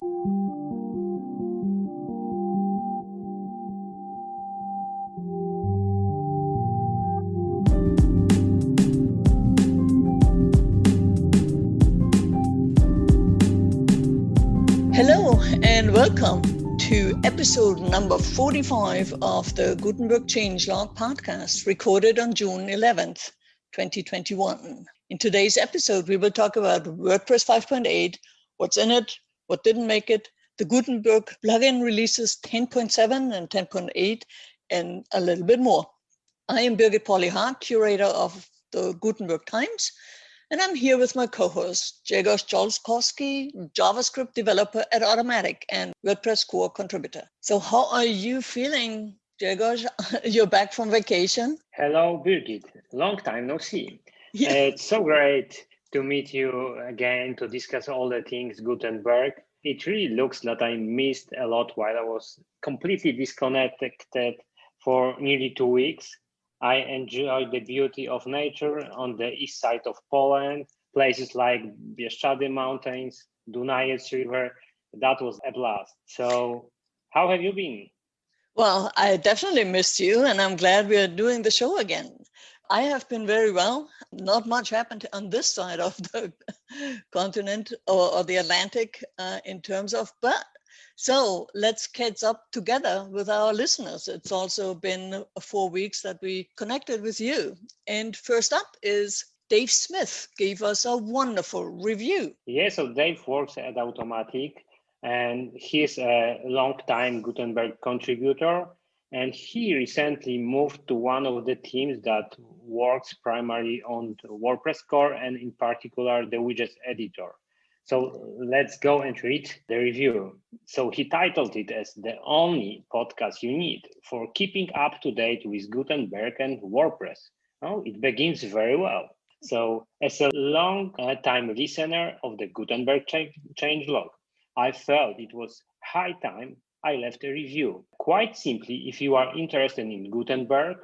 Hello and welcome to episode number 45 of the Gutenberg Changelog podcast, recorded on June 11th, 2021. In today's episode, we will talk about WordPress 5.8, what's in it, what didn't make it, the Gutenberg plugin releases 10.7 and 10.8, and a little bit more. I am Birgit Polly-Hart, curator of the Gutenberg Times, and I'm here with my co-host, Grzegorz Jolskowski, JavaScript developer at Automatic and WordPress core contributor. So how are you feeling, Grzegorz? You're back from vacation? Hello, Birgit. Long time no see. Yeah. It's so great to meet you again to discuss all the things Gutenberg. It really looks that I missed a lot while I was completely disconnected for nearly 2 weeks. I enjoyed the beauty of nature on the east side of Poland, places like Bieszczady Mountains, Dunajec River. That was a blast. So how have you been? Well, I definitely missed you, and I'm glad we are doing the show again. I have been very well. Not much happened on this side of the continent or the Atlantic in terms of, but so let's catch up together with our listeners. It's also been 4 weeks that we connected with you. And first up is Dave Smith gave us a wonderful review. Yeah, so Dave works at Automatic and he's a long-time Gutenberg contributor. And he recently moved to one of the teams that works primarily on the WordPress core and in particular the widgets editor. So let's go and read the review. So he titled it as the only podcast you need for keeping up to date with Gutenberg and WordPress. Oh, it begins very well. So as a long-time listener of the Gutenberg changelog, I felt it was high time I left a review. Quite simply, if you are interested in Gutenberg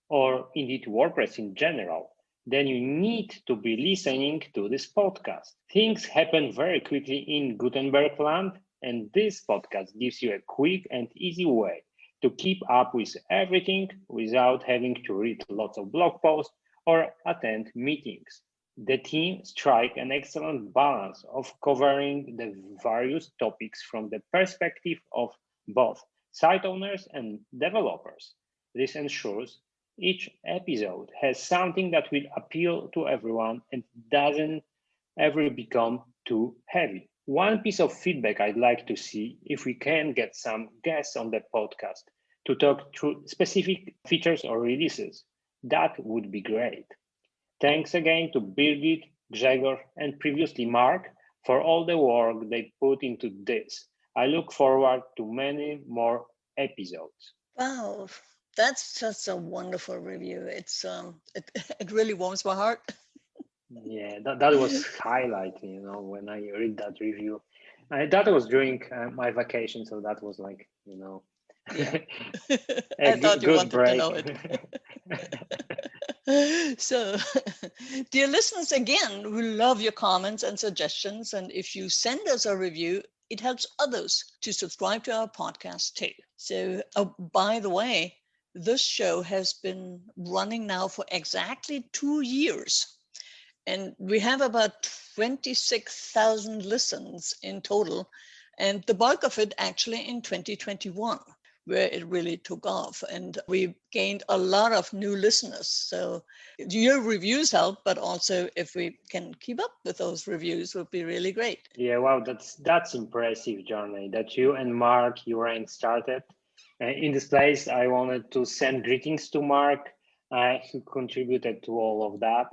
or indeed WordPress in general, then you need to be listening to this podcast. Things happen very quickly in Gutenberg land, and this podcast gives you a quick and easy way to keep up with everything without having to read lots of blog posts or attend meetings. The team strike an excellent balance of covering the various topics from the perspective of both site owners and developers. This ensures each episode has something that will appeal to everyone and doesn't ever become too heavy. One piece of feedback I'd like to see if we can get some guests on the podcast to talk through specific features or releases. That would be great. Thanks again to Birgit, Grzegorz, and previously Mark for all the work they put into this. I look forward to many more episodes. Wow, that's just a wonderful review. It really warms my heart. Yeah, that was highlight, when I read that review. That was during my vacation, so that was like, Yeah. a I thought you good wanted break. to know it. So, dear listeners, again, we love your comments and suggestions. And if you send us a review, it helps others to subscribe to our podcast too. So, by the way, this show has been running now for exactly 2 years. And we have about 26,000 listens in total. And the bulk of it actually in 2021. Where it really took off, and we gained a lot of new listeners. So your reviews help, but also if we can keep up with those reviews would be really great. Yeah, wow, that's impressive journey that you and Mark Urain started. In this place, I wanted to send greetings to Mark, who contributed to all of that.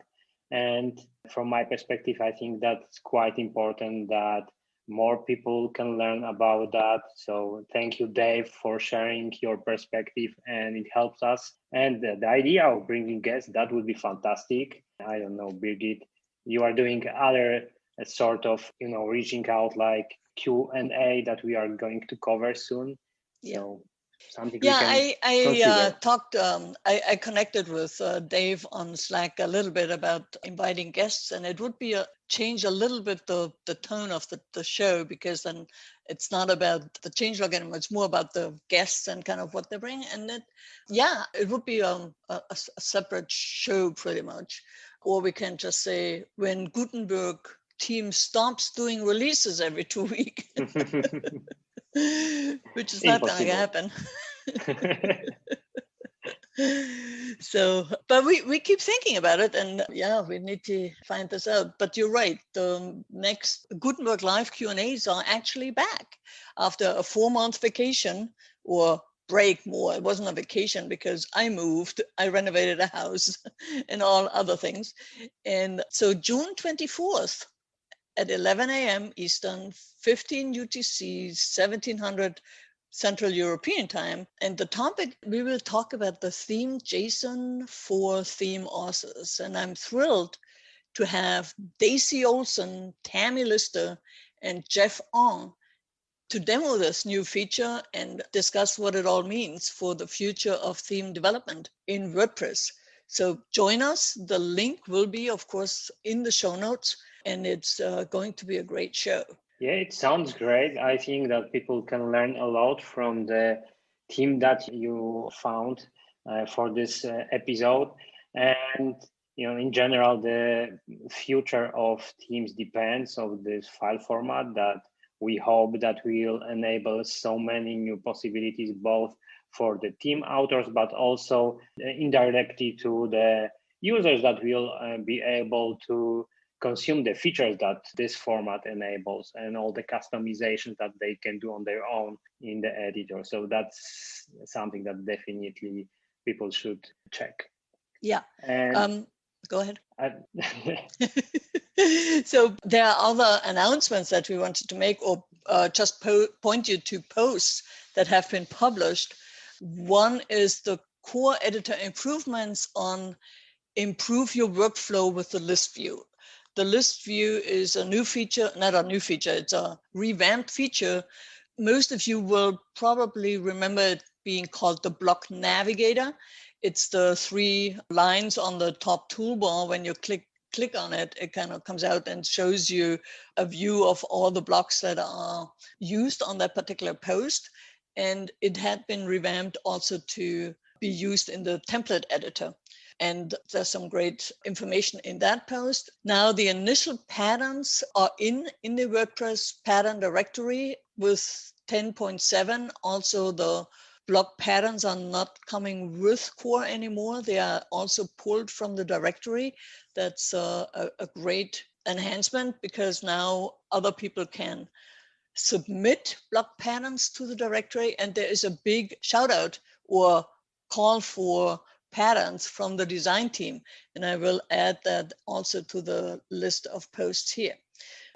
And from my perspective, I think that's quite important that more people can learn about that. So thank you, Dave, for sharing your perspective, and it helps us. And the idea of bringing guests, that would be fantastic. I don't know, Birgit, you are doing other sort of, reaching out like Q&A that we are going to cover soon. Yeah. So Something we Yeah, can I consider. talked, I connected with Dave on Slack a little bit about inviting guests, and it would be change a little bit the tone of the show, because then it's not about the changelog anymore. It's more about the guests and kind of what they bring. And yeah, it would be a separate show pretty much. Or we can just say when Gutenberg team stops doing releases every 2 weeks, which is not going to Impossible. happen. So, but we keep thinking about it, and yeah, we need to find this out. But you're right, the next Gutenberg Live Q&As are actually back after a 4-month vacation, or break more. It wasn't a vacation because I moved, I renovated a house and all other things. And so June 24th at 11 a.m. Eastern, 15 UTC, 1700 Central European Time. And the topic, we will talk about the theme JSON for theme authors. And I'm thrilled to have Daisy Olson, Tammy Lister, and Jeff Ong to demo this new feature and discuss what it all means for the future of theme development in WordPress. So join us. The link will be, of course, in the show notes, and it's going to be a great show. Yeah, it sounds great. I think that people can learn a lot from the team that you found for this episode. And in general, the future of teams depends on this file format that we hope that will enable so many new possibilities, both for the team authors, but also indirectly to the users that will be able to consume the features that this format enables and all the customizations that they can do on their own in the editor. So that's something that definitely people should check. Yeah. And go ahead. So there are other announcements that we wanted to make, or just point you to posts that have been published. One is the core editor improvements on improve your workflow with the list view. The list view is a new feature, not a new feature, it's a revamped feature. Most of you will probably remember it being called the block navigator. It's the 3 lines on the top toolbar. When you click on it, it kind of comes out and shows you a view of all the blocks that are used on that particular post. And it had been revamped also to be used in the template editor. And there's some great information in that post. Now the initial patterns are in the WordPress pattern directory with 10.7. Also the block patterns are not coming with core anymore. They are also pulled from the directory. That's a great enhancement, because now other people can submit block patterns to the directory, and there is a big shout out or call for patterns from the design team. And I will add that also to the list of posts here.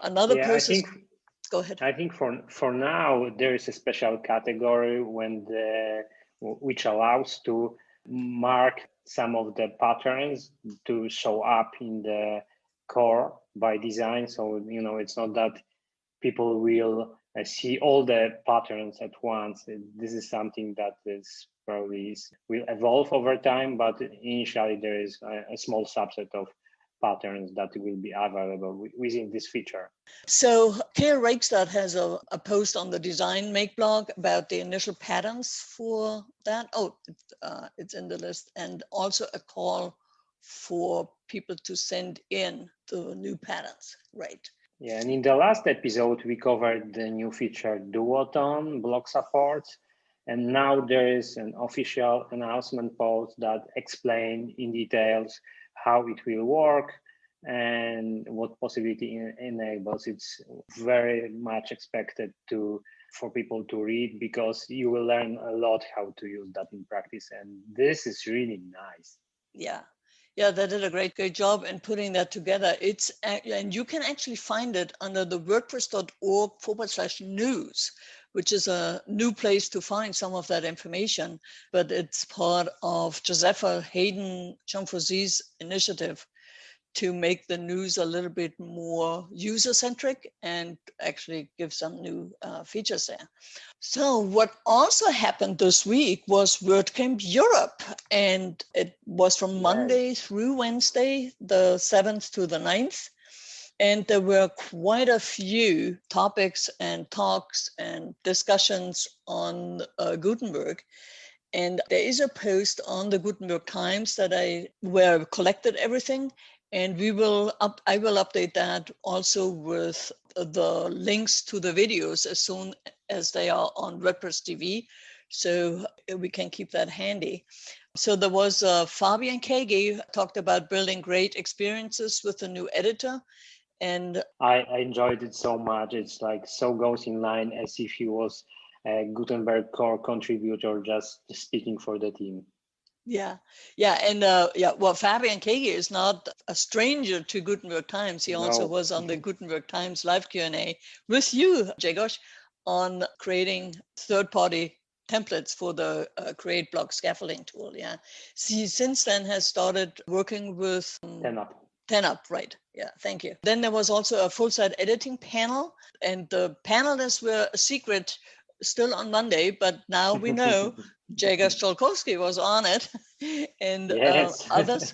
Another post is, go ahead. I think for now, there is a special category which allows to mark some of the patterns to show up in the core by design. So, it's not that people will see all the patterns at once. This is something that is probably will evolve over time, but initially there is a small subset of patterns that will be available within this feature. So Claire Rakestad has a post on the Design Make blog about the initial patterns for that. Oh, it's in the list. And also a call for people to send in the new patterns, right? Yeah, and in the last episode, we covered the new feature Duotone block support. And now there is an official announcement post that explains in details how it will work and what possibility enables. It's very much expected for people to read, because you will learn a lot how to use that in practice. And this is really nice. Yeah, they did a great job in putting that together. And you can actually find it under the wordpress.org/news, which is a new place to find some of that information, but it's part of Josepha Hayden Chamfrosy's initiative to make the news a little bit more user-centric and actually give some new features there. So what also happened this week was WordCamp Europe, and it was from Monday through Wednesday, the 7th to the 9th. And there were quite a few topics and talks and discussions on Gutenberg. And there is a post on the Gutenberg Times where I collected everything. And I will update that also with the links to the videos as soon as they are on WordPress TV, so we can keep that handy. So there was Fabian Kege talked about building great experiences with the new editor. And I enjoyed it so much. It's like so goes in line as if he was a Gutenberg core contributor, just speaking for the team. Yeah. And well, Fabian Kege is not a stranger to Gutenberg Times. He also was on the Gutenberg Times live Q&A with you, Jegos, on creating third-party templates for the Create Block scaffolding tool. Yeah. He since then has started working with 10up, right. Yeah, thank you. Then there was also a full-site editing panel, and the panelists were a secret still on Monday, but now we know Jega Stolkowski was on it, and others.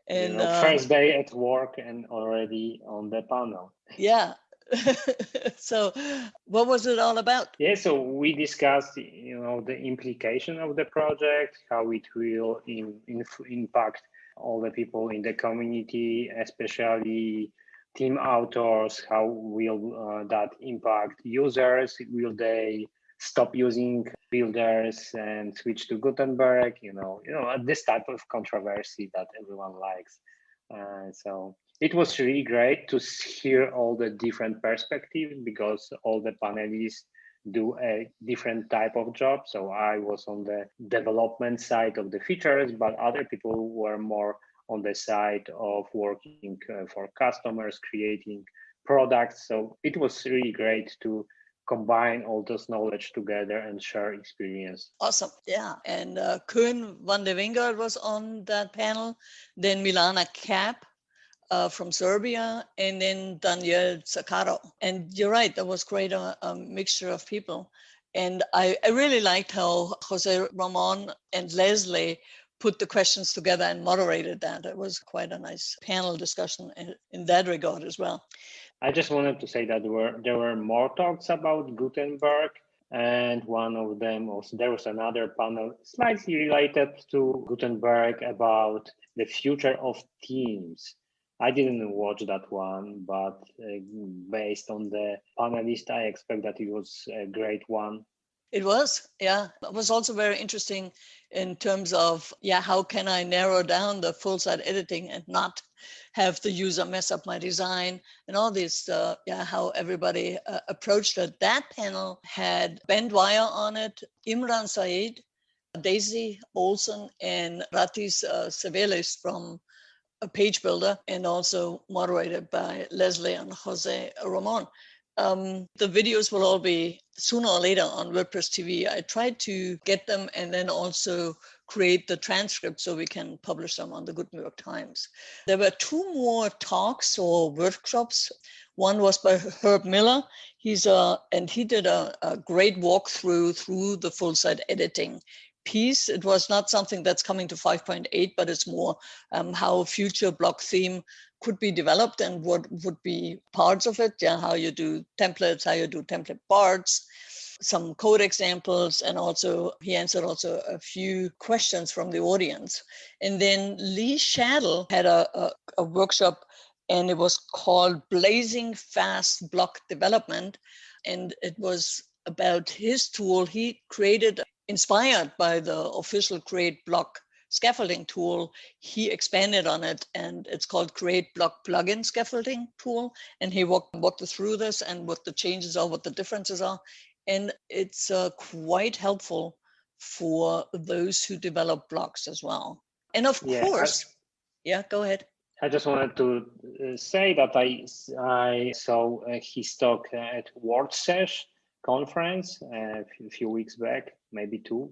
And first day at work and already on the panel. Yeah. So what was it all about? Yeah, so we discussed, the implication of the project, how it will impact all the people in the community, especially team authors. How will that impact users? Will they stop using builders and switch to Gutenberg? This type of controversy that everyone likes. So it was really great to hear all the different perspectives, because all the panelists do a different type of job. So I was on the development side of the features, but other people were more on the side of working for customers, creating products. So it was really great to combine all this knowledge together and share experience. Awesome. Yeah. And Koen van de Wingard was on that panel. Then Milana Kapp from Serbia, and then Daniel Zacaro. And you're right, that was quite a mixture of people. And I really liked how Jose Ramon and Leslie put the questions together and moderated that. It was quite a nice panel discussion in that regard as well. I just wanted to say that there were more talks about Gutenberg, and one of them there was another panel slightly related to Gutenberg about the future of teams. I didn't watch that one, but based on the panelist, I expect that it was a great one. It was, yeah. It was also very interesting in terms of, how can I narrow down the full site editing and not have the user mess up my design and all this, how everybody approached it. That panel had Ben Dwyer on it, Imran Saeed, Daisy Olson, and Ratis Sevelis from a Page Builder, and also moderated by Leslie and Jose Ramon. The videos will all be sooner or later on WordPress TV. I tried to get them and then also create the transcript so we can publish them on the Gutenberg Times. There were two more talks or workshops. One was by Herb Miller. He did a great walkthrough through the full site editing piece. It was not something that's coming to 5.8, but it's more how future block theme could be developed and what would be parts of it. How you do templates, how you do template parts, some code examples, and also he answered also a few questions from the audience. And then Lee Shaddle had a workshop, and it was called Blazing Fast Block Development. And it was about his tool he created, inspired by the official Create Block scaffolding tool. He expanded on it, and it's called Create Block Plugin Scaffolding Tool. And he walked through this and what the changes are, what the differences are. And it's quite helpful for those who develop blocks as well. And of course, go ahead. I just wanted to say that I saw his talk at WordSesh conference a few weeks back, maybe two.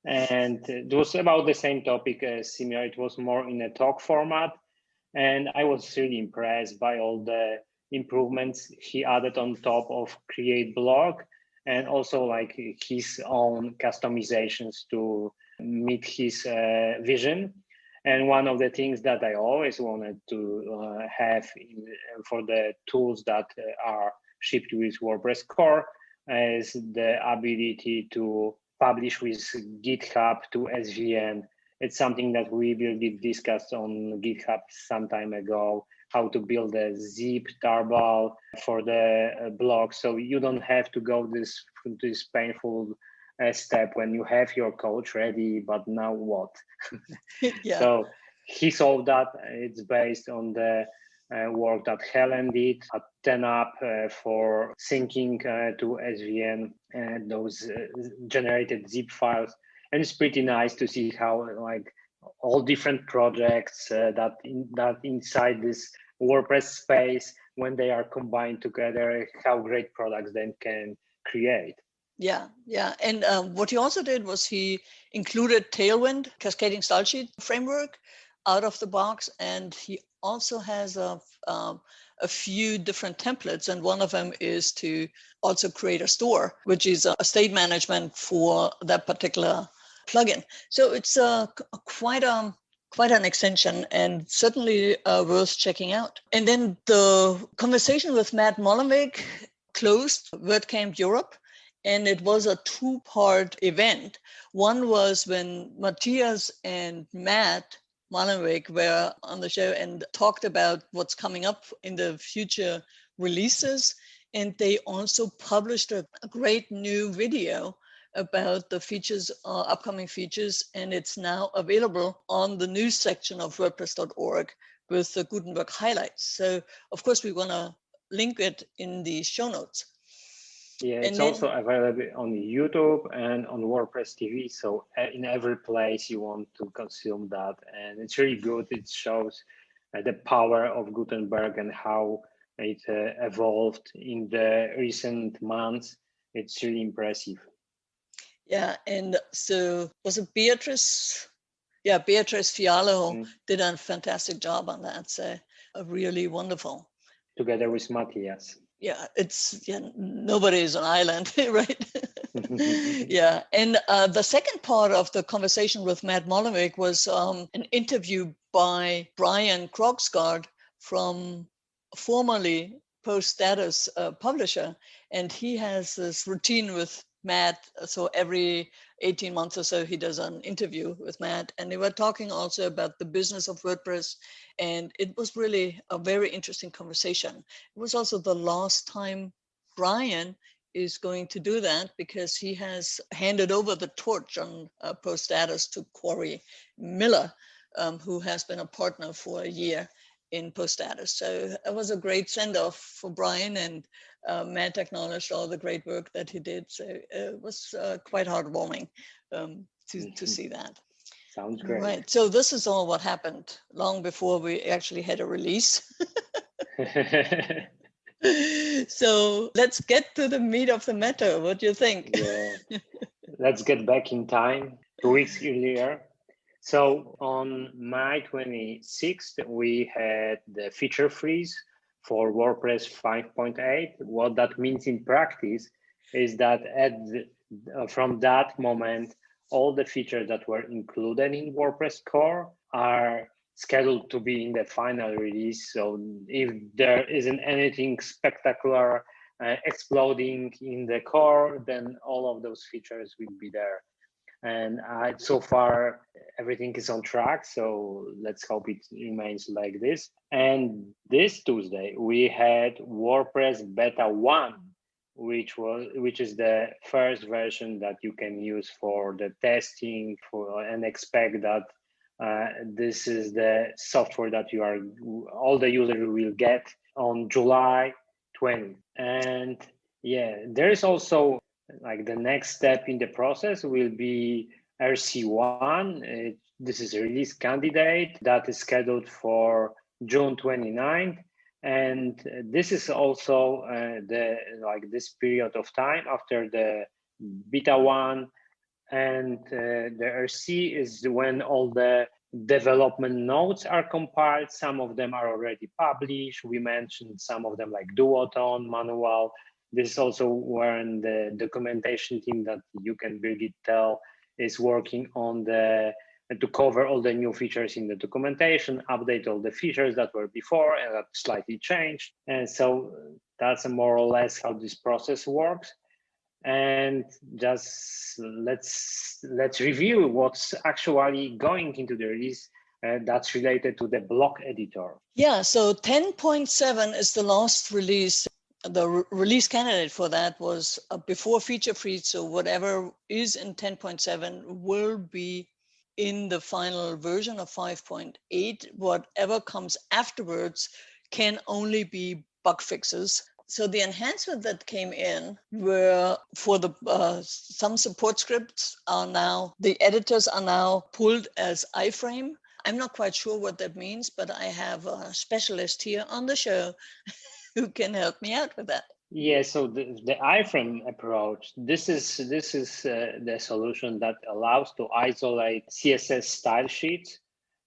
And it was about the same topic, similar. It was more in a talk format. And I was really impressed by all the improvements he added on top of Create Blog, and also like his own customizations to meet his vision. And one of the things that I always wanted to have for the tools that are shipped with WordPress core is the ability to publish with GitHub to SVN. It's something that we will be discussed on GitHub some time ago, how to build a zip tarball for the blog. So you don't have to go this painful step when you have your code ready, but now what? Yeah. So he solved that. It's based on the work that Helen did at 10up for syncing to SVN and those generated zip files. And it's pretty nice to see how like all different projects that inside this WordPress space, when they are combined together, how great products then can create. Yeah. And what he also did was he included Tailwind, cascading style sheet framework, out of the box, and he also has a few different templates, and one of them is to also create a store, which is a state management for that particular plugin. So it's quite an extension, and certainly worth checking out. And then the conversation with Matt Molenbeek closed WordCamp Europe, and it was a two-part event. One was when Matthias and Matt Molenbeek were on the show and talked about what's coming up in the future releases. And they also published a great new video about the features, upcoming features, and it's now available on the news section of WordPress.org with the Gutenberg highlights. So, of course, we want to link it in the show notes. Yeah, it's also available on YouTube and on WordPress TV. So in every place you want to consume that. And it's really good. It shows the power of Gutenberg and how it evolved in the recent months. It's really impressive. Yeah, and so was it Beatrice? Yeah, Beatrice Fialo did a fantastic job on that. So really wonderful. Together with Matthias. Yeah, nobody is an island, right? Yeah, and the second part of the conversation with Matt Molenbeek was an interview by Brian Krogsgaard from formerly Post Status publisher, and he has this routine with Matt. So every 18 months or so, he does an interview with Matt, and they were talking also about the business of WordPress. And it was really a very interesting conversation. It was also the last time Brian is going to do that, because he has handed over the torch on Post Status to Corey Miller, who has been a partner for a year in Post Status. So it was a great send-off for Brian, and Matt acknowledged all the great work that he did. So it was quite heartwarming to see that. Sounds great. Right. So this is all what happened long before we actually had a release. So let's get to the meat of the matter. What do you think? Yeah. Let's get back in time, 2 weeks earlier. So on May 26th, we had the feature freeze for WordPress 5.8. What that means in practice is that from that moment, all the features that were included in WordPress core are scheduled to be in the final release. So if there isn't anything spectacular exploding in the core, then all of those features will be there. And so far, everything is on track. So let's hope it remains like this. And this Tuesday, we had WordPress Beta 1, which is the first version that you can use for the testing and expect that this is the software that all the users will get on July 20. And yeah, there is also like the next step in the process will be RC1. This is a release candidate that is scheduled for June 29th. And this is also this period of time after the beta 1 And the RC is when all the development notes are compiled. Some of them are already published. We mentioned some of them like Duotone, Manual. This is also when the documentation team that you can Birgit tell is working on to cover all the new features in the documentation, update all the features that were before and that slightly changed. And so that's more or less how this process works. And just let's review what's actually going into the release that's related to the block editor. Yeah, so 10.7 is the last release. The release candidate for that was before feature freeze. So whatever is in 10.7 will be in the final version of 5.8. Whatever comes afterwards can only be bug fixes. So the enhancement that came in were for the some support scripts are now, the editors are now pulled as iframe. I'm not quite sure what that means, but I have a specialist here on the show who can help me out with that. Yeah, so the iframe approach, this is the solution that allows to isolate CSS style sheets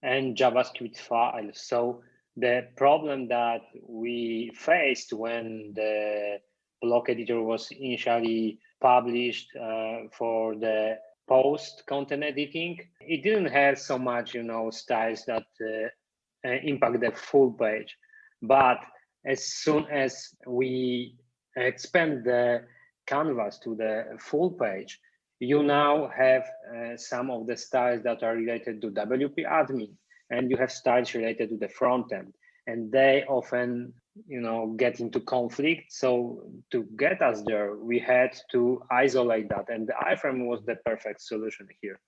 and JavaScript files. So the problem that we faced when the block editor was initially published for the post content editing, it didn't have so much, styles that impact the full page. But as soon as we expand the canvas to the full page, you now have some of the styles that are related to WP admin, and you have styles related to the front end, and they often get into conflict. So to get us there, we had to isolate that, and the iframe was the perfect solution here.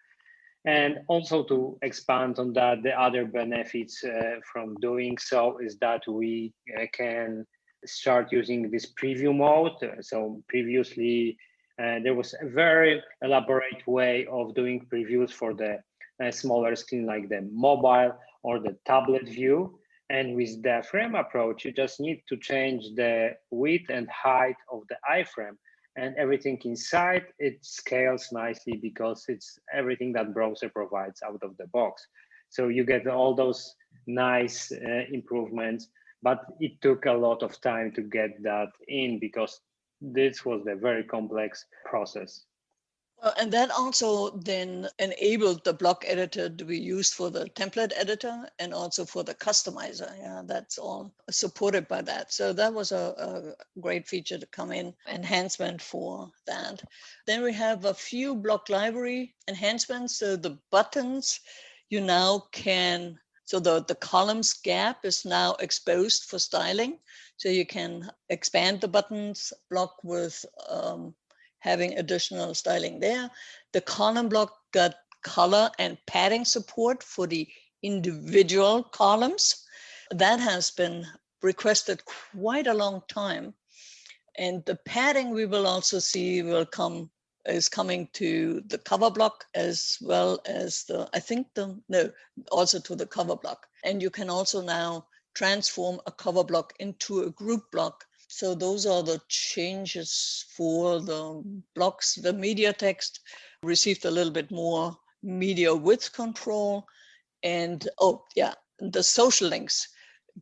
And also to expand on that, the other benefits from doing so is that we can start using this preview mode. So previously, there was a very elaborate way of doing previews for the smaller screen like the mobile or the tablet view. And with the frame approach, you just need to change the width and height of the iframe, and everything inside it scales nicely because it's everything that browser provides out of the box. So you get all those nice improvements, but it took a lot of time to get that in because this was a very complex process. And that also then enabled the block editor to be used for the template editor and also for the customizer. Yeah, that's all supported by that. So that was a great feature to come in, enhancement for that. Then we have a few block library enhancements. So the buttons, you now can, so the columns gap is now exposed for styling. So you can expand the buttons block with having additional styling there. The column block got color and padding support for the individual columns. That has been requested quite a long time. And the padding we will also see is coming to the cover block as well as also to the cover block. And you can also now transform a cover block into a group block. So those are the changes for the blocks. The media text received a little bit more media width control. And the social links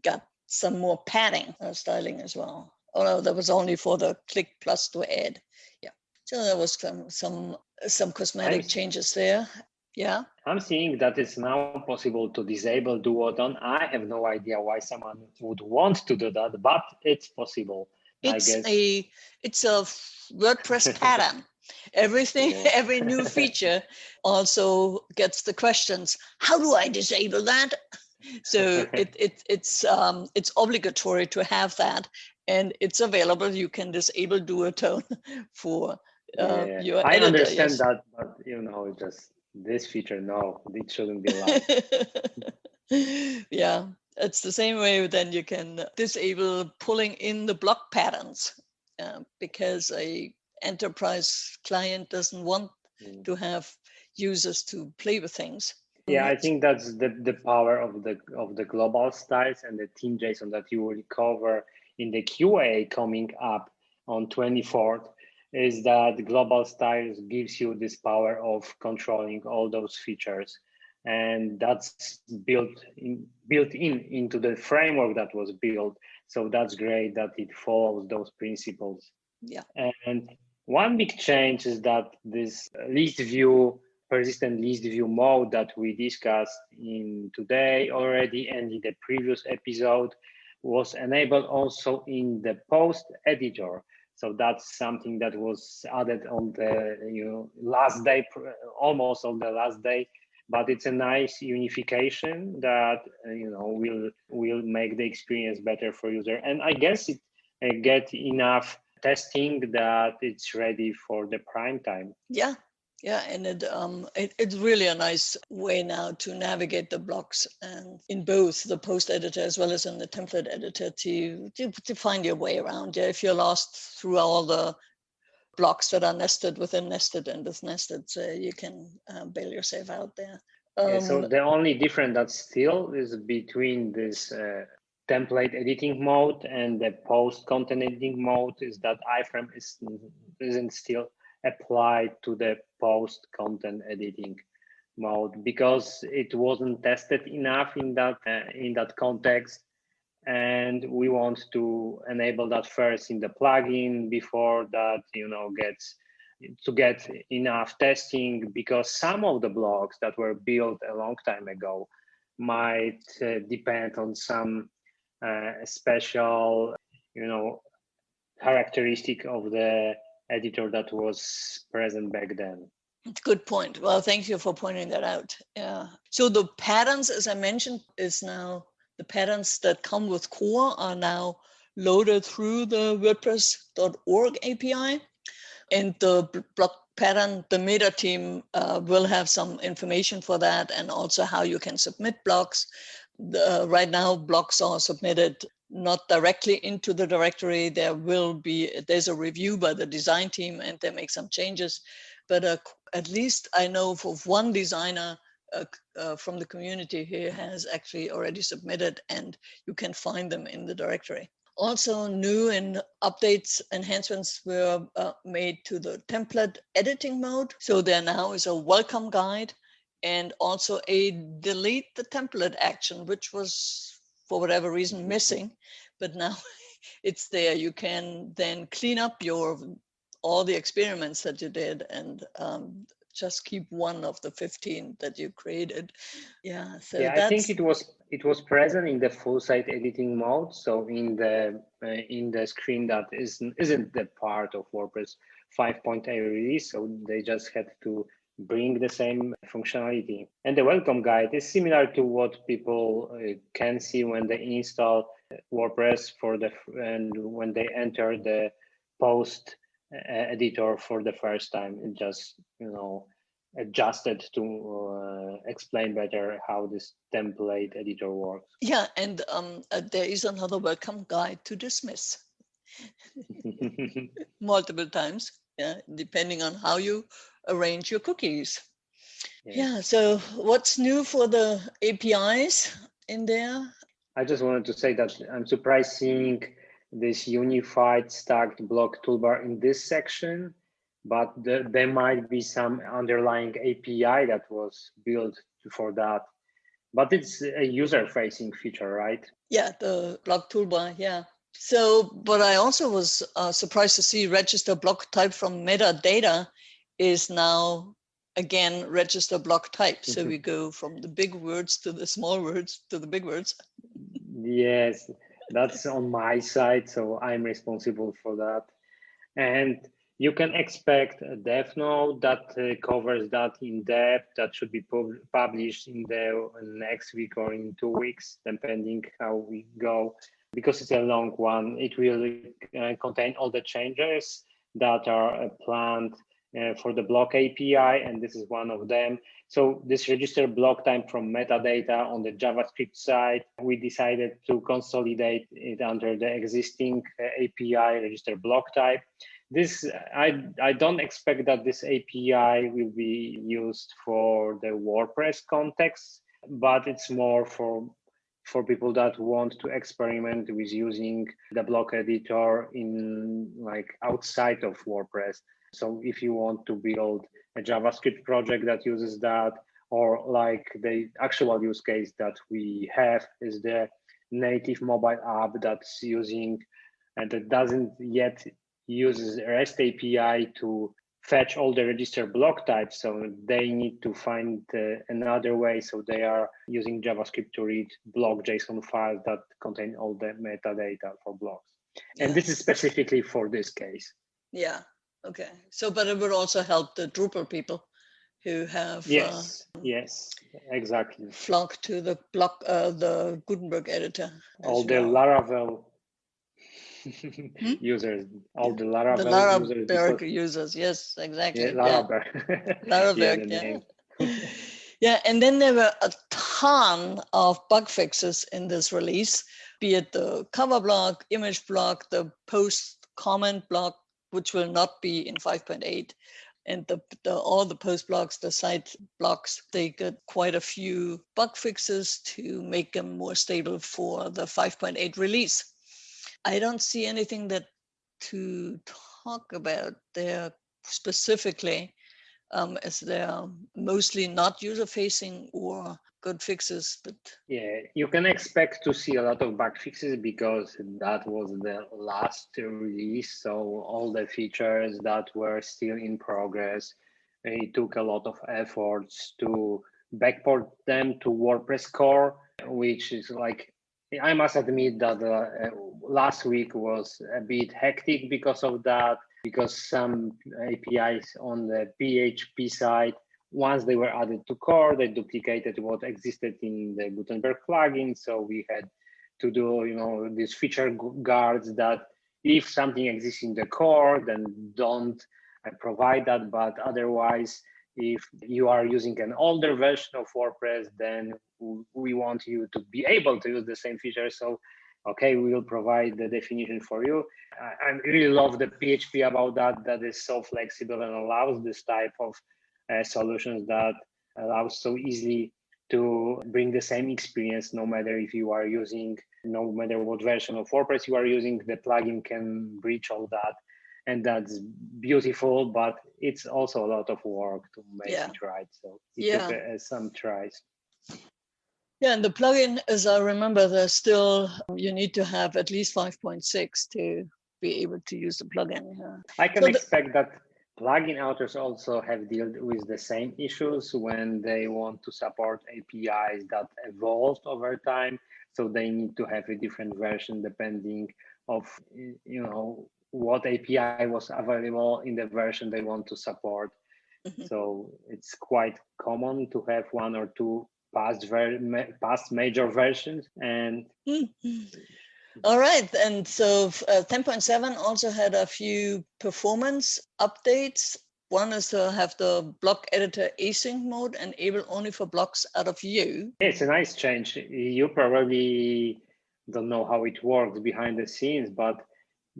got some more padding styling as well. Although that was only for the click plus to add. Yeah. So there was some cosmetic changes there. Yeah. I'm seeing that it's now possible to disable Duotone. I have no idea why someone would want to do that, but it's possible. It's a WordPress pattern. Everything, every new feature also gets the questions, how do I disable that? So it's obligatory to have that, and it's available. You can disable Duotone for your I editor. understand that, but just this feature, no, it shouldn't be allowed. Yeah, it's the same way. Then you can disable pulling in the block patterns because a enterprise client doesn't want to have users to play with things. Yeah, I think that's the power of the global styles and the theme JSON that you will cover in the QA coming up on 24th. is that global styles gives you this power of controlling all those features. And that's built in into the framework that was built. So that's great that it follows those principles. Yeah. And one big change is that this list view, persistent list view mode that we discussed in today already and in the previous episode was enabled also in the post editor. So that's something that was added on the last day, almost on the last day. But it's a nice unification that will make the experience better for user. And I guess it get enough testing that it's ready for the prime time. Yeah. Yeah, and it's really a nice way now to navigate the blocks and in both the post editor as well as in the template editor to find your way around. Yeah, if you're lost through all the blocks that are nested within nested and with nested, so you can bail yourself out there. So the only difference that still is between this template editing mode and the post content editing mode is that iframe isn't still applied to the post content editing mode because it wasn't tested enough in that context, and we want to enable that first in the plugin before that get enough testing, because some of the blocks that were built a long time ago might depend on some special characteristic of the editor that was present back then. Good point. Well, thank you for pointing that out. Yeah. So the patterns, as I mentioned, is now the patterns that come with core are now loaded through the WordPress.org API. And the block pattern, the meta team will have some information for that, and also how you can submit blocks. Right now, blocks are submitted not directly into the directory. There's a review by the design team and they make some changes. But at least I know of one designer from the community who has actually already submitted, and you can find them in the directory. Also, new and updates, enhancements were made to the template editing mode. So there now is a welcome guide and also a delete the template action, which was for whatever reason missing, but now it's there. You can then clean up all the experiments that you did and just keep one of the 15 that you created. Yeah, so I think it was present in the full site editing mode. So in the screen that isn't the part of WordPress 5.8 release. So they just had to bring the same functionality. And the welcome guide is similar to what people can see when they install WordPress and when they enter the post editor for the first time. It just adjusted to explain better how this template editor works. Yeah, and there is another welcome guide to dismiss multiple times, depending on how you arrange your cookies. Yes. Yeah, so what's new for the APIs in there? I just wanted to say that I'm surprised seeing this unified stacked block toolbar in this section, but there might be some underlying API that was built for that. But it's a user-facing feature, right? Yeah, the block toolbar, yeah. So, but I also was surprised to see register block type from metadata is now, again, register block type. So we go from the big words to the small words to the big words. Yes, that's on my side, so I'm responsible for that. And you can expect a dev note that covers that in depth, that should be published in the next week or in 2 weeks, depending how we go. Because it's a long one, it will contain all the changes that are planned for the block API, and this is one of them. So this register block time from metadata on the JavaScript side, we decided to consolidate it under the existing API register block type. This I don't expect that this API will be used for the WordPress context, but it's more for for people that want to experiment with using the block editor in like outside of WordPress. So if you want to build a JavaScript project that uses that, or like the actual use case that we have is the native mobile app that's using and that doesn't yet uses REST API to fetch all the registered block types. So they need to find another way. So they are using JavaScript to read block JSON files that contain all the metadata for blocks. And this is specifically for this case. Yeah. Okay. So, but it would also help the Drupal people who have yes, exactly. flocked to the block, the Gutenberg editor. All the Laravel users, all the Laravel users. Yes, exactly. Yeah, Laravel. Yeah, and then there were a ton of bug fixes in this release, be it the cover block, image block, the post comment block, which will not be in 5.8. And all the post blocks, the site blocks, they got quite a few bug fixes to make them more stable for the 5.8 release. I don't see anything to talk about there specifically, as they're mostly not user-facing or good fixes. But yeah, you can expect to see a lot of bug fixes because that was the last release. So all the features that were still in progress, it took a lot of efforts to backport them to WordPress core, which is like, I must admit that last week was a bit hectic because of that, because some APIs on the PHP side, once they were added to core, they duplicated what existed in the Gutenberg plugin. So we had to do, these feature guards that if something exists in the core, then don't provide that. But otherwise, if you are using an older version of WordPress, then we want you to be able to use the same feature. So, okay, we will provide the definition for you. I really love the PHP about that. That is so flexible and allows this type of solutions that allows so easily to bring the same experience, no matter if you are using, no matter what version of WordPress you are using, the plugin can breach all that. And that's beautiful, but it's also a lot of work to make it right. So it took some tries. Yeah, and the plugin, as I remember, there's still, you need to have at least 5.6 to be able to use the plugin. I can expect that plugin authors also have dealt with the same issues when they want to support APIs that evolved over time. So they need to have a different version depending of, what API was available in the version they want to support. Mm-hmm. So it's quite common to have one or two past major versions. And all right, and so 10.7 also had a few performance updates. One is to have the block editor async mode enabled only for blocks out of view. It's a nice change. You probably don't know how it works behind the scenes, but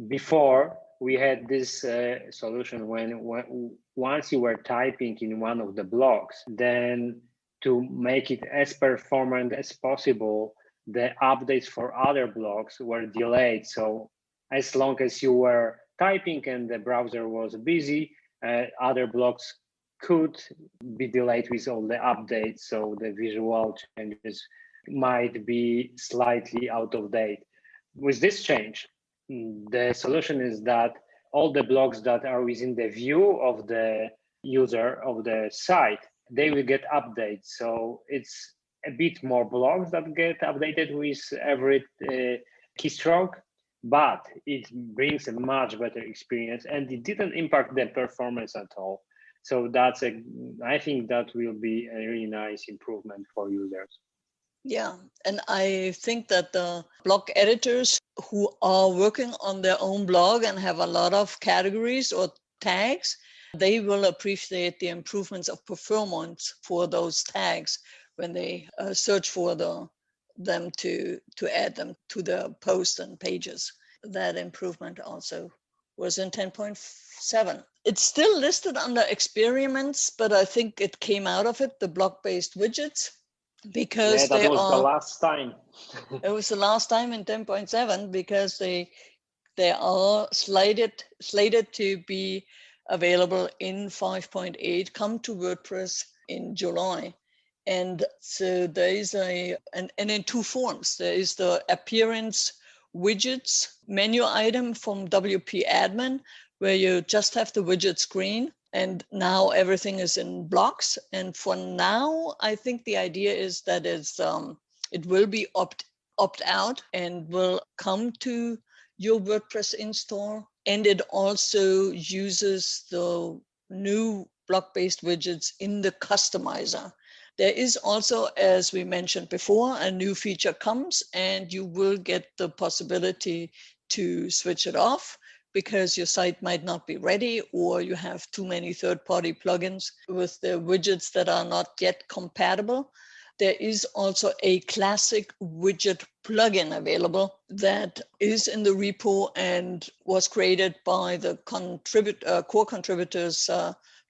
before we had this solution when once you were typing in one of the blocks, then to make it as performant as possible, the updates for other blocks were delayed. So as long as you were typing and the browser was busy, other blocks could be delayed with all the updates. So the visual changes might be slightly out of date. With this change, the solution is that all the blocks that are within the view of the user of the site, they will get updates. So it's a bit more blocks that get updated with every keystroke, but it brings a much better experience and it didn't impact the performance at all. So I think that will be a really nice improvement for users. Yeah, and I think that the blog editors who are working on their own blog and have a lot of categories or tags, they will appreciate the improvements of performance for those tags when they search for them to add them to the posts and pages. That improvement also was in 10.7. It's still listed under experiments, but I think it came out of it, the block-based widgets. because that they was the are. last time. It was the last time in 10.7 because they are slated to be available in 5.8, come to WordPress in July. And so there is and in two forms. There is the appearance widgets menu item from WP admin, where you just have the widget screen. And now everything is in blocks. And for now, I think the idea is that it will be opt out and will come to your WordPress install. And it also uses the new block-based widgets in the customizer. There is also, as we mentioned before, a new feature comes, and you will get the possibility to switch it off because your site might not be ready, or you have too many third-party plugins with the widgets that are not yet compatible. There is also a classic widget plugin available that is in the repo and was created by the core contributors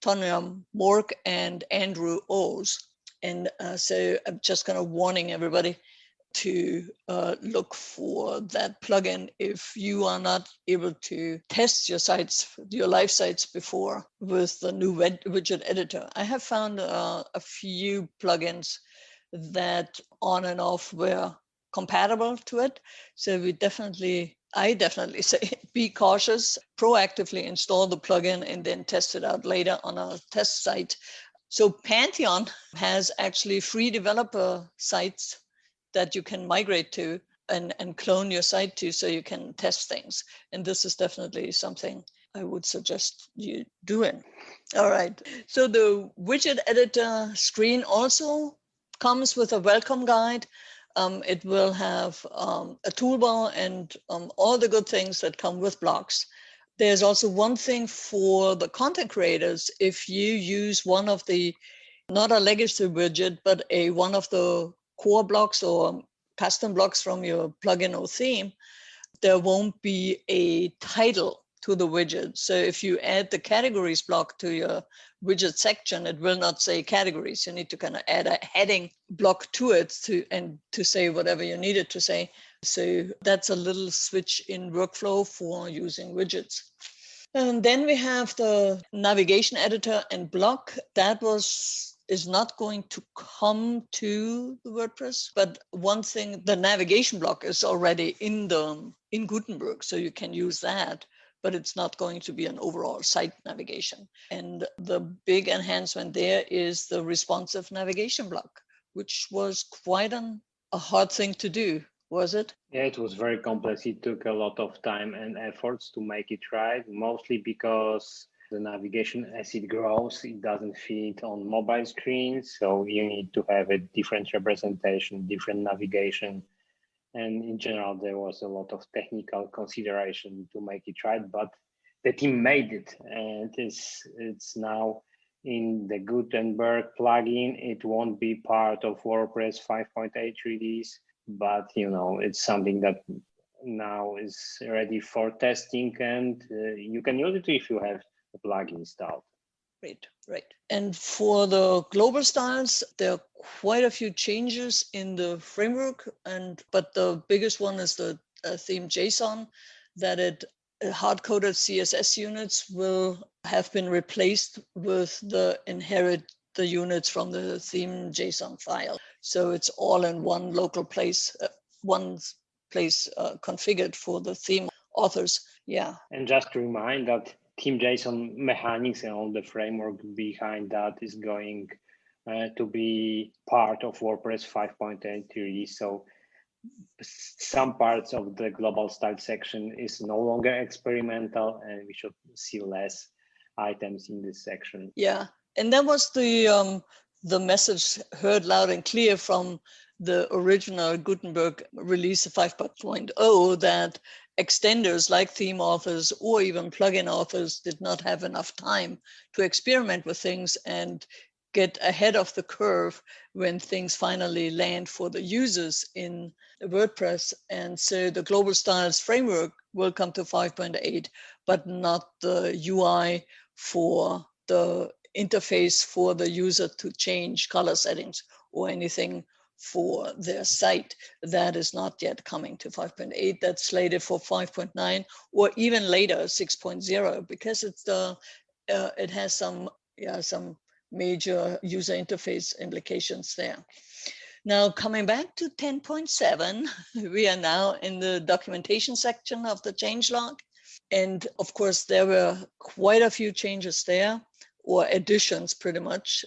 Tonya Mork and Andrew Oz. And so I'm just kind of warning everybody to look for that plugin if you are not able to test your live sites before with the new widget editor. I have found a few plugins that on and off were compatible to it. So I definitely say be cautious, proactively install the plugin and then test it out later on a test site. So Pantheon has actually free developer sites that you can migrate to and clone your site to so you can test things. And this is definitely something I would suggest you doing. All right. So the widget editor screen also comes with a welcome guide. It will have a toolbar and all the good things that come with blocks. There's also one thing for the content creators. If you use one of the, not a legacy widget, but one of the core blocks or custom blocks from your plugin or theme, there won't be a title to the widget. So if you add the categories block to your widget section, it will not say categories. You need to kind of add a heading block to it to say whatever you need it to say. So that's a little switch in workflow for using widgets. And then we have the navigation editor and block. That is not going to come to the WordPress, but one thing, the navigation block is already in Gutenberg, so you can use that, but it's not going to be an overall site navigation. And the big enhancement there is the responsive navigation block, which was quite a hard thing to do, was it? Yeah, it was very complex. It took a lot of time and efforts to make it right, mostly because the navigation, as it grows, it doesn't fit on mobile screens. So you need to have a different representation, different navigation. And in general, there was a lot of technical consideration to make it right, but the team made it, and it's now in the Gutenberg plugin. It won't be part of WordPress 5.8 release, but it's something that now is ready for testing, and you can use it if you have the plugin installed. Right. And for the global styles, there are quite a few changes in the framework, but the biggest one is the theme JSON, that hard-coded CSS units will have been replaced with the units from the theme JSON file. So it's all in one local place, configured for the theme authors. Yeah. And just to remind that theme JSON mechanics and all the framework behind that is going to be part of WordPress 5.8 release. So some parts of the global style section is no longer experimental, and we should see less items in this section. Yeah, and that was the message heard loud and clear from the original Gutenberg release 5.0, that extenders like theme authors or even plugin authors did not have enough time to experiment with things and get ahead of the curve when things finally land for the users in WordPress. And so the global styles framework will come to 5.8, but not the UI for the interface for the user to change color settings or anything for their site. That is not yet coming to 5.8. That's slated for 5.9 or even later 6.0, because it's it has some major user interface implications there. Now, coming back to 10.7, we are now in the documentation section of the changelog. And of course, there were quite a few changes there, or additions pretty much.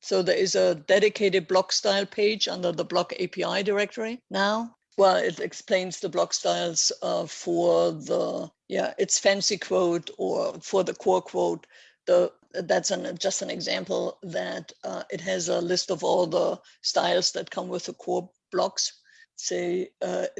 So there is a dedicated block style page under the block API directory now. Well, it explains the block styles for the, it's fancy quote or for the core quote. That's just an example that it has a list of all the styles that come with the core blocks. Say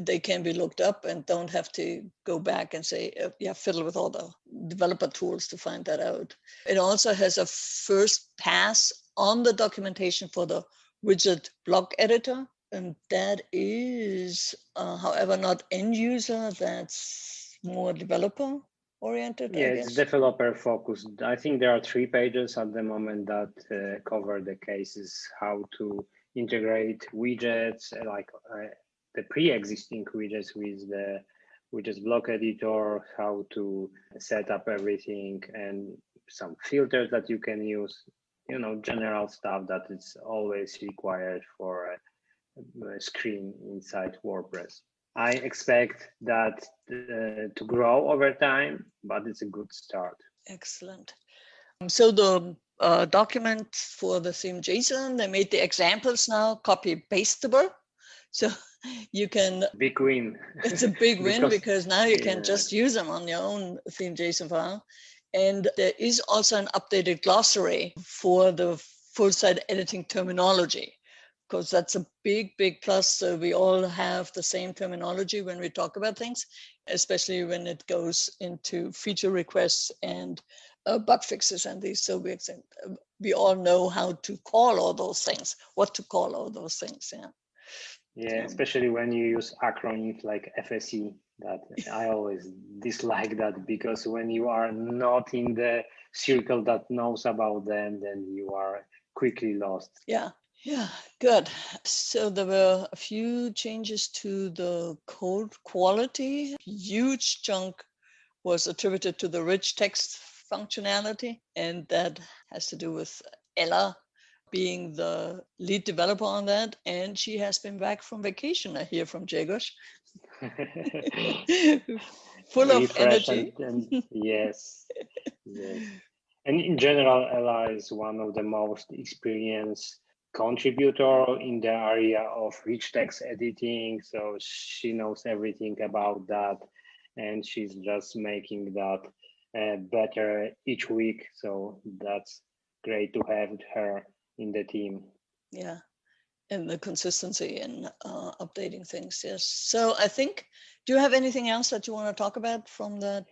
they can be looked up and don't have to go back and say, fiddle with all the developer tools to find that out. It also has a first pass on the documentation for the widget block editor. And that is, however, not end user, that's more developer oriented, Yeah, I it's guess. developer focused. I think there are 3 pages at the moment that cover the cases, how to integrate widgets, like the pre-existing widgets with the widgets block editor, how to set up everything, and some filters that you can use, general stuff that is always required for a screen inside WordPress. I expect that to grow over time, but it's a good start. Excellent. So the document for the theme JSON, they made the examples now copy pastable. So you can, big win. It's a big win because now you can just use them on your own theme JSON file. And there is also an updated glossary for the full site editing terminology, because that's a big plus. So we all have the same terminology when we talk about things, especially when it goes into feature requests and bug fixes and these. So we all know how to call all those things, what to call all those things. Yeah, especially when you use acronyms like FSE, that I always dislike that, because when you are not in the circle that knows about them, then you are quickly lost. Yeah, good. So there were a few changes to the code quality. Huge chunk was attributed to the rich text functionality, and that has to do with Ella being the lead developer on that, and she has been back from vacation, I hear from Jagos. Full of energy. And yes. And in general, Ella is one of the most experienced contributor in the area of rich text editing. So she knows everything about that, and she's just making that better each week. So that's great to have her in the team. Yeah, and the consistency in updating things. Yes. So I think, do you have anything else that you want to talk about from that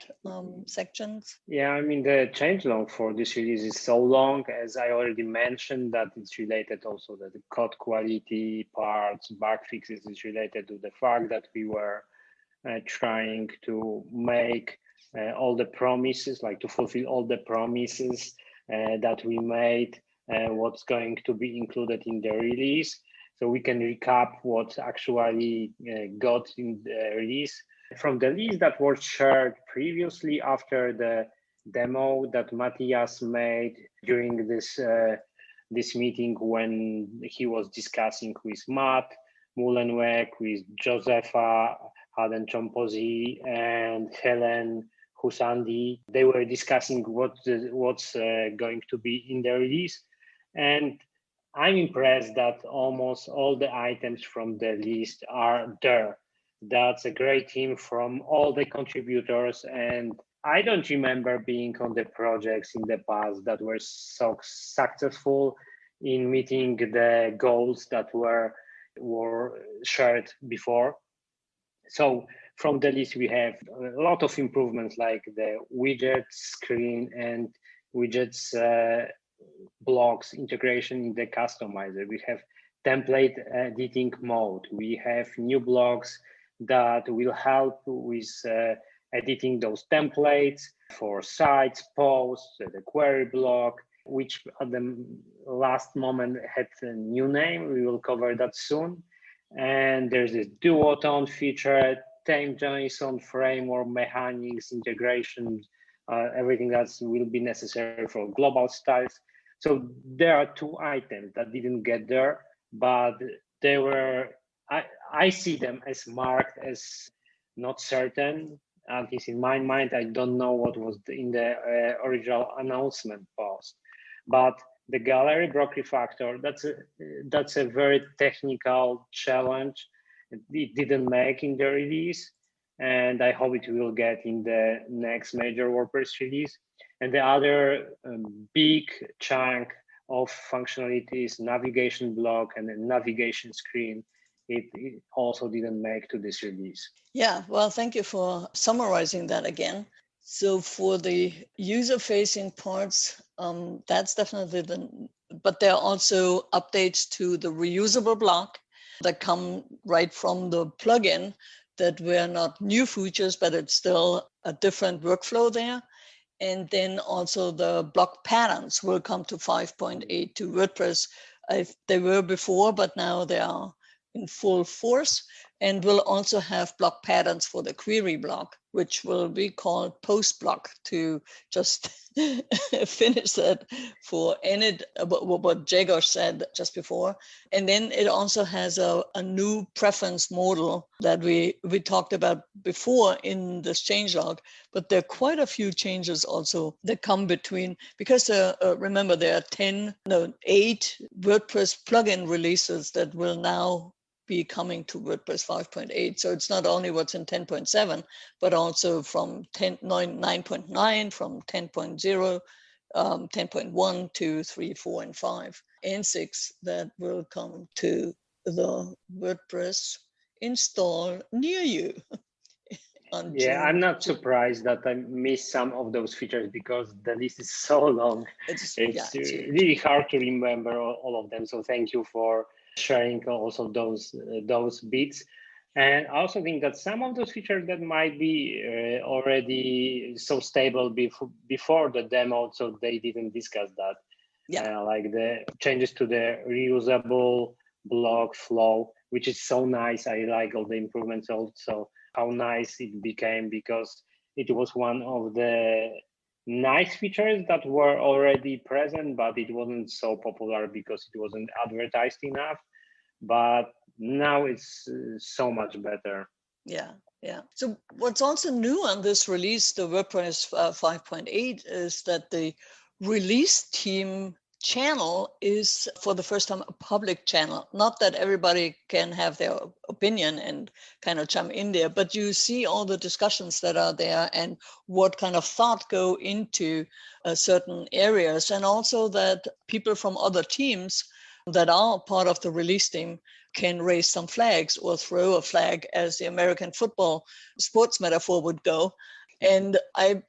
sections? Yeah, I mean, the changelog for this release is so long, as I already mentioned, that it's related also to the code quality parts, bug fixes is related to the fact that we were trying to make all the promises, like to fulfill all the promises that we made, what's going to be included in the release. So we can recap what actually got in the release. From the list that was shared previously after the demo that Matthias made during this meeting, when he was discussing with Matt Mullenweg, with Josefa Haden Chompozi and Helen Husandi. They were discussing what's going to be in the release. And I'm impressed that almost all the items from the list are there. That's a great team from all the contributors. And I don't remember being on the projects in the past that were so successful in meeting the goals that were shared before. So from the list, we have a lot of improvements, like the widget screen and widgets blocks integration in the customizer. We have template editing mode. We have new blocks that will help with editing those templates for sites, posts, the query block. which at the last moment had a new name. We will cover that soon. And there's this duotone feature, Tame JSON framework, mechanics, integration, everything that will be necessary for global styles. So there are two items that didn't get there, but they were, I see them as marked as not certain. At least in my mind, I don't know what was in the original announcement post. But the gallery block refactor, that's a very technical challenge. It didn't make in the release, and I hope it will get in the next major WordPress release. And the other big chunk of functionality is navigation block and the navigation screen. It also didn't make to this release. Yeah, well, thank you for summarizing that again. So for the user-facing parts, that's definitely but there are also updates to the reusable block that come right from the plugin that were not new features, but it's still a different workflow there. And then also the block patterns will come to 5.8 to WordPress. They were before, but now they are in full force. And we'll also have block patterns for the query block, which will be called post block to just finish that for Enid, what Jagger said just before. And then it also has a new preference model that we talked about before in this changelog, but there are quite a few changes also that come between, because remember there are 8 WordPress plugin releases that will now be coming to WordPress 5.8. So it's not only what's in 10.7, but also from 9.9, from 10.0, 10.1, 2, 3, 4, and 5, and 6 that will come to the WordPress install near you. Yeah, I'm not surprised that I missed some of those features because the list is so long. It's really hard to remember all of them. So thank you for sharing also those bits. And I also think that some of those features that might be already so stable before the demo, so they didn't discuss that. Yeah. Like the changes to the reusable block flow, which is so nice. I like all the improvements also, how nice it became, because it was one of the nice features that were already present, but it wasn't so popular because it wasn't advertised enough. But now it's so much better. Yeah. So what's also new on this release, the WordPress 5.8, is that the release team channel is for the first time a public channel. Not that everybody can have their opinion and kind of chime in there, but you see all the discussions that are there and what kind of thought go into certain areas, and also that people from other teams that are part of the release team can raise some flags or throw a flag, as the American football sports metaphor would go. And I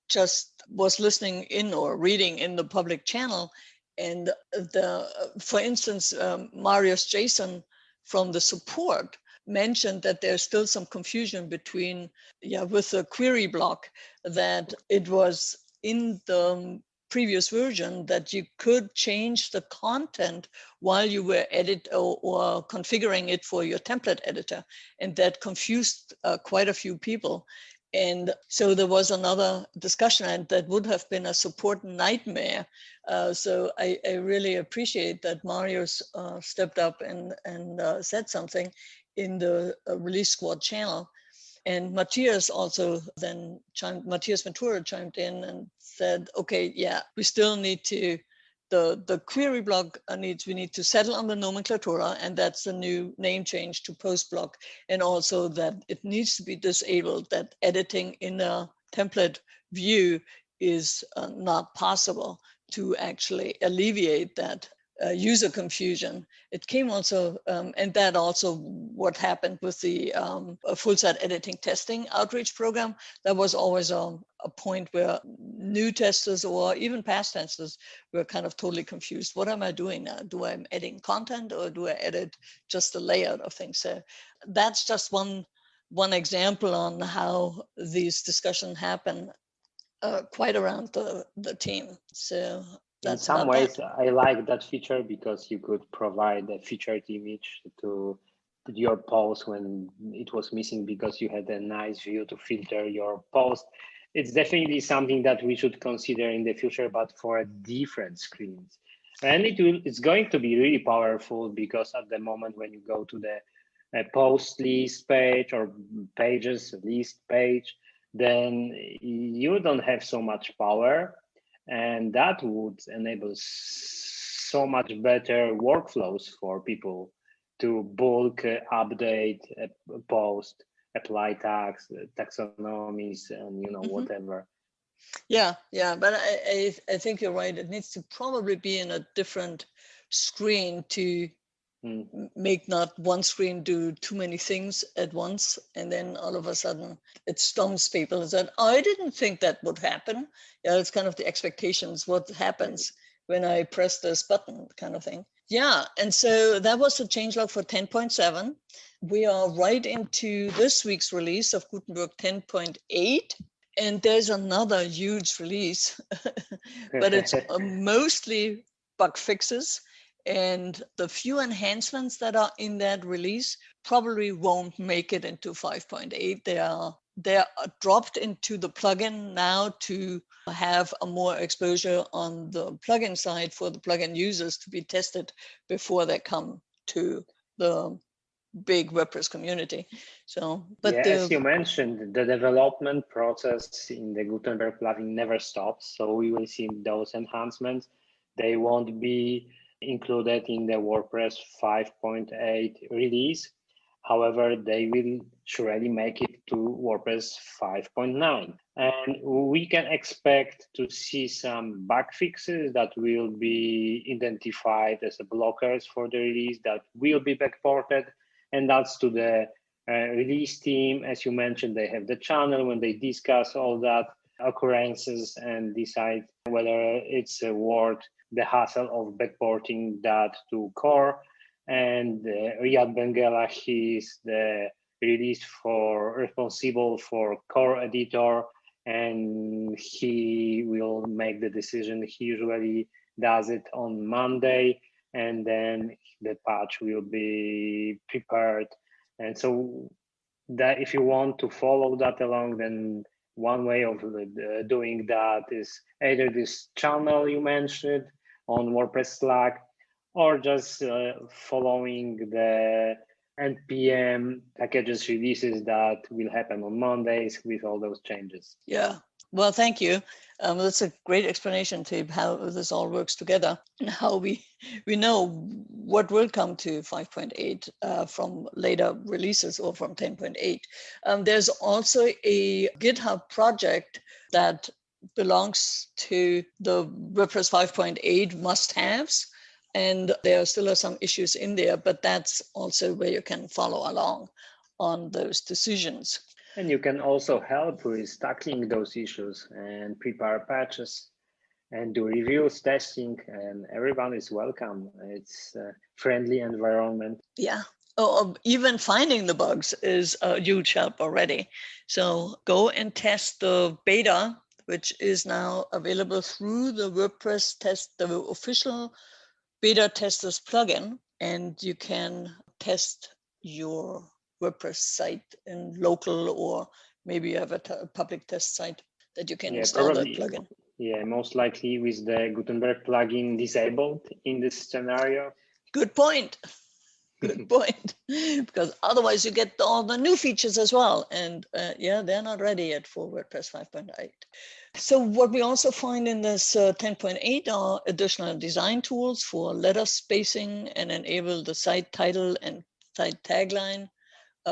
just was listening in or reading in the public channel, and for instance, Marius Jason from the support mentioned that there's still some confusion between, with the query block, that it was in the previous version that you could change the content while you were or configuring it for your template editor, and that confused quite a few people. And so there was another discussion, and that would have been a support nightmare. So I really appreciate that Marius stepped up and said something in the release squad channel. And Matthias also then Matthias Ventura chimed in and said, okay, yeah, we still need to, the query block we need to settle on the nomenclatura, and that's the new name change to post block. And also that it needs to be disabled, that editing in a template view is not possible to actually alleviate that user confusion. It came also, and that also what happened with the full site editing testing outreach program. That was always a point where new testers or even past testers were kind of totally confused. What am I doing now? Do I edit content, or do I edit just the layout of things? So that's just one example on how these discussions happen quite around the team. So In that's some about ways, that. I like that feature because you could provide a featured image to your post when it was missing because you had a nice view to filter your post. It's definitely something that we should consider in the future, but for a different screens. And it's going to be really powerful because at the moment when you go to the post list page or pages list page, then you don't have so much power, and that would enable so much better workflows for people to bulk update a post, apply tags, taxonomies, and whatever. Yeah, but I think you're right. It needs to probably be in a different screen to make not one screen do too many things at once, and then all of a sudden it stumps people and said, I didn't think that would happen. Yeah, it's kind of the expectations, what happens when I press this button kind of thing. Yeah, and so that was the changelog for 10.7. We are right into this week's release of Gutenberg 10.8. And there's another huge release, but it's mostly bug fixes. And the few enhancements that are in that release probably won't make it into 5.8. They are dropped into the plugin now to have a more exposure on the plugin side for the plugin users to be tested before they come to the big WordPress community. So, but yeah, as you mentioned, the development process in the Gutenberg plugin never stops. So we will see those enhancements. They won't be included in the WordPress 5.8 release. However, they will surely make it to WordPress 5.9. And we can expect to see some bug fixes that will be identified as blockers for the release that will be backported. And that's to the release team. As you mentioned, they have the channel when they discuss all that occurrences and decide whether it's worth the hassle of backporting that to core. And Riyad Bengela, he's the release for responsible for core editor, and he will make the decision. He usually does it on Monday, and then the patch will be prepared. And so that if you want to follow that along, then one way of doing that is either this channel you mentioned on WordPress Slack, or just following the NPM packages releases that will happen on Mondays with all those changes. Yeah, well, thank you. That's a great explanation to how this all works together and how we know what will come to 5.8 from later releases or from 10.8. There's also a GitHub project that belongs to the WordPress 5.8 must-haves. And there still are some issues in there, but that's also where you can follow along on those decisions. And you can also help with tackling those issues and prepare patches and do reviews, testing, and everyone is welcome. It's a friendly environment. Yeah. Even finding the bugs is a huge help already. So go and test the beta, which is now available through the WordPress test, the official beta testers plugin, and you can test your WordPress site in local, or maybe you have a public test site that you can install that plugin. Yeah, most likely with the Gutenberg plugin disabled in this scenario. Good point. Good point. Because otherwise you get all the new features as well. And yeah, they're not ready yet for WordPress 5.8. So what we also find in this 10.8 are additional design tools for letter spacing and enable the site title and site tagline.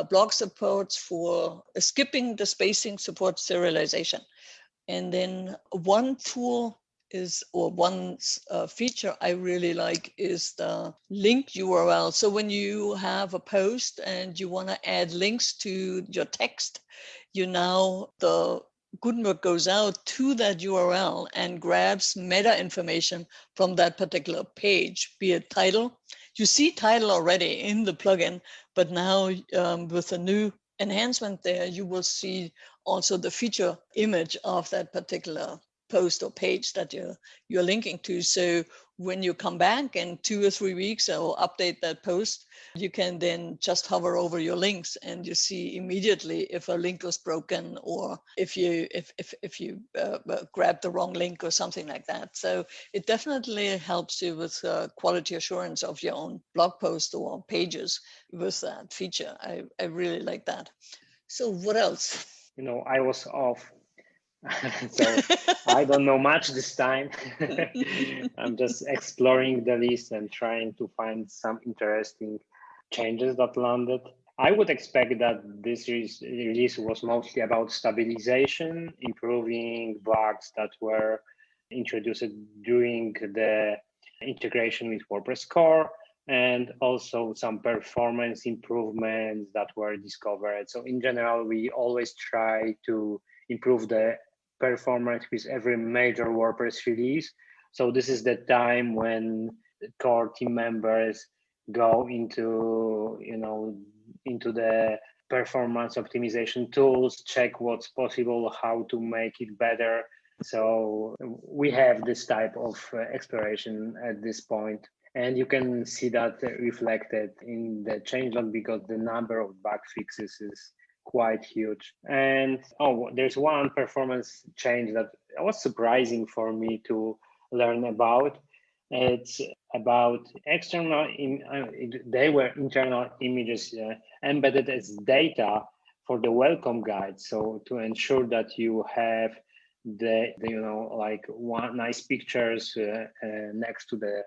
Blog supports for skipping the spacing, supports serialization. And then one tool is, or one feature I really like is the link URL. So when you have a post and you want to add links to your text, the Gutenberg goes out to that URL and grabs meta information from that particular page, be it title. You see title already in the plugin, but now with a new enhancement there, you will see also the feature image of that particular post or page that you're linking to. So when you come back in 2 or 3 weeks or update that post, you can then just hover over your links and you see immediately if a link was broken or if you grabbed the wrong link or something like that. So it definitely helps you with quality assurance of your own blog post or pages with that feature. I really like that. So what else? I was off. So I don't know much this time. I'm just exploring the list and trying to find some interesting changes that landed. I would expect that this release was mostly about stabilization, improving bugs that were introduced during the integration with WordPress core, and also some performance improvements that were discovered. So in general, we always try to improve the performance with every major WordPress release. So this is the time when the core team members go into the performance optimization tools, check what's possible, how to make it better. So we have this type of exploration at this point. And you can see that reflected in the changelog because the number of bug fixes is quite huge. And there's one performance change that was surprising for me to learn about. It's about they were internal images embedded as data for the welcome guide. So to ensure that you have like one nice pictures next to the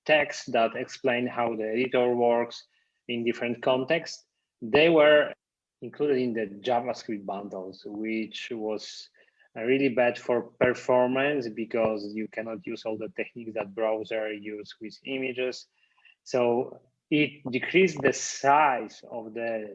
text that explain how the editor works in different contexts, they were included in the JavaScript bundles, which was really bad for performance because you cannot use all the techniques that browser use with images. So it decreased the size of the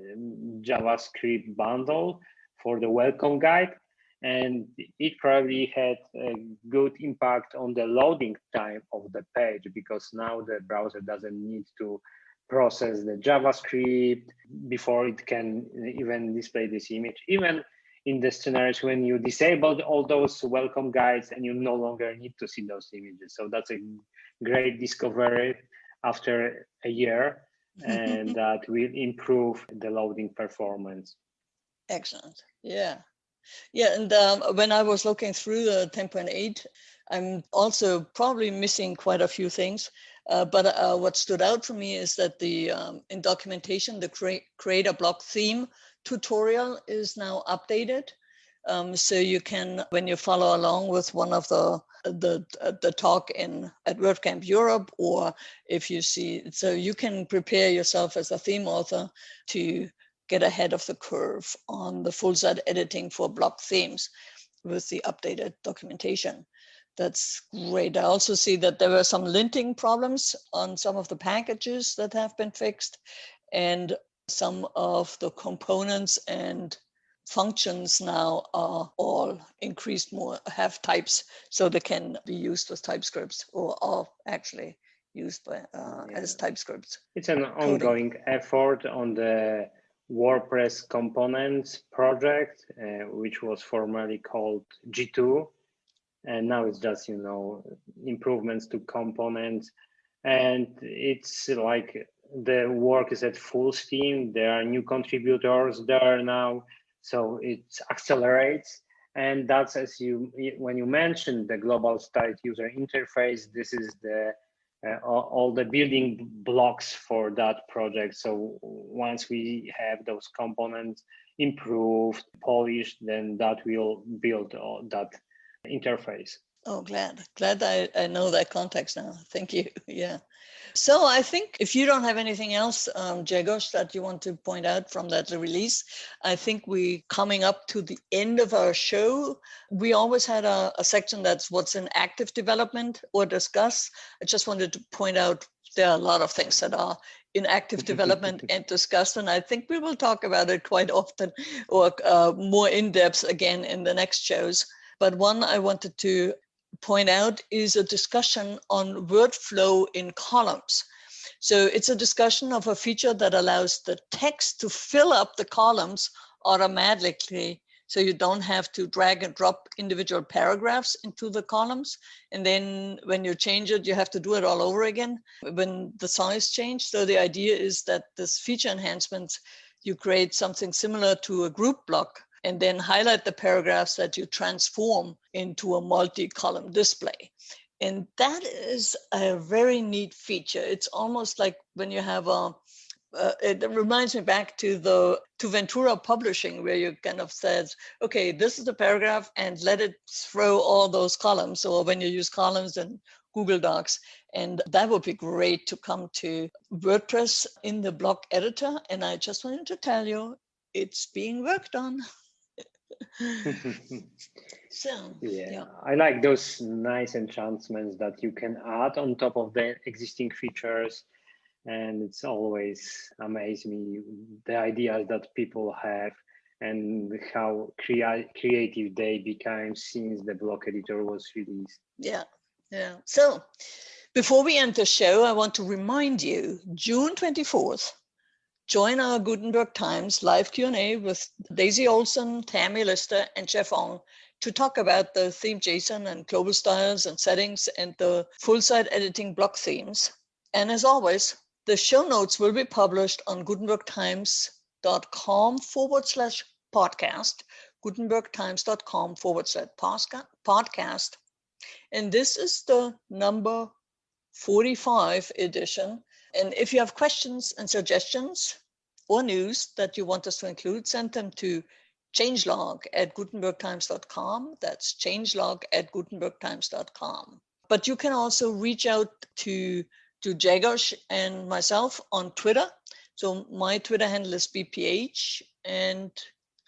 JavaScript bundle for the welcome guide, and it probably had a good impact on the loading time of the page because now the browser doesn't need to process the JavaScript before it can even display this image. Even in the scenarios when you disabled all those welcome guides and you no longer need to see those images. So that's a great discovery after a year, and that will improve the loading performance. Excellent. Yeah. Yeah, and when I was looking through the 10.8, I'm also probably missing quite a few things. But what stood out for me is that the in documentation, the create a blog theme tutorial is now updated. So you can, when you follow along with one of the talk at WordCamp Europe, or if you see, so you can prepare yourself as a theme author to get ahead of the curve on the full site editing for blog themes with the updated documentation. That's great. I also see that there were some linting problems on some of the packages that have been fixed, and some of the components and functions now are all increased more, have types, so they can be used with TypeScripts or are actually used by, as TypeScripts. It's an ongoing effort on the WordPress components project, which was formerly called G2. And now it's just, improvements to components. And it's like the work is at full steam. There are new contributors there now. So it accelerates. And that's when you mentioned the global site user interface, this is all the building blocks for that project. So once we have those components improved, polished, then that will build that interface. Oh, glad I know that context now. Thank you. Yeah. So I think if you don't have anything else, Jagos, that you want to point out from that release, I think we're coming up to the end of our show. We always had a section that's what's in active development or discuss. I just wanted to point out there are a lot of things that are in active development and discussed, and I think we will talk about it quite often or more in depth again in the next shows. But one I wanted to point out is a discussion on workflow in columns. So it's a discussion of a feature that allows the text to fill up the columns automatically So you don't have to drag and drop individual paragraphs into the columns. And then when you change it, you have to do it all over again when the size changed. So the idea is that this feature enhancement, you create something similar to a group block and then highlight the paragraphs that you transform into a multi-column display. And that is a very neat feature. It's almost like when you have it reminds me back to Ventura Publishing, where you kind of said, okay, this is the paragraph and let it throw all those columns. Or when you use columns in Google Docs, and that would be great to come to WordPress in the block editor. And I just wanted to tell you, it's being worked on. So, yeah, I like those nice enhancements that you can add on top of the existing features. And it's always amazed me the ideas that people have and how creative they became since the block editor was released. Yeah. So before we end the show, I want to remind you, June 24th, join our Gutenberg Times live Q&A with Daisy Olson, Tammy Lister, and Jeff Ong to talk about the theme JSON and global styles and settings and the full site editing block themes. And as always, the show notes will be published on gutenbergtimes.com/podcast, gutenbergtimes.com/podcast. And this is the number 45 edition. And if you have questions and suggestions or news that you want us to include, send them to changelog@gutenbergtimes.com. That's changelog@gutenbergtimes.com. But you can also reach out to Jagosh and myself on Twitter. So my Twitter handle is BPH. And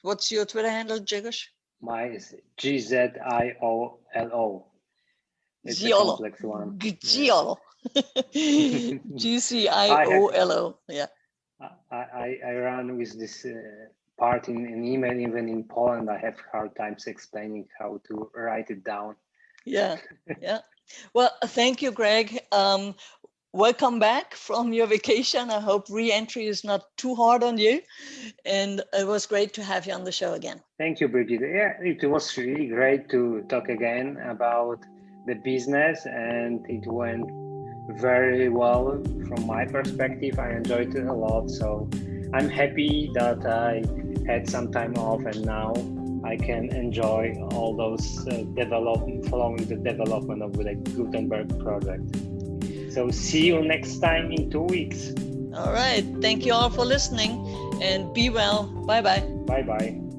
what's your Twitter handle, Jagosh? Mine is GZIOLO. It's a complex one. Giolo. GCIOLO. Yeah. I run with this part in email. Even in Poland, I have hard times explaining how to write it down. Yeah. Well, thank you, Greg. Welcome back from your vacation. I hope re-entry is not too hard on you. And it was great to have you on the show again. Thank you, Brigitte. Yeah, it was really great to talk again about the business, and it went very well from my perspective. I enjoyed it a lot. So I'm happy that I had some time off, and now I can enjoy all those following the development of the Gutenberg project. So see you next time in 2 weeks. All right. Thank you all for listening, and be well. Bye-bye. Bye-bye.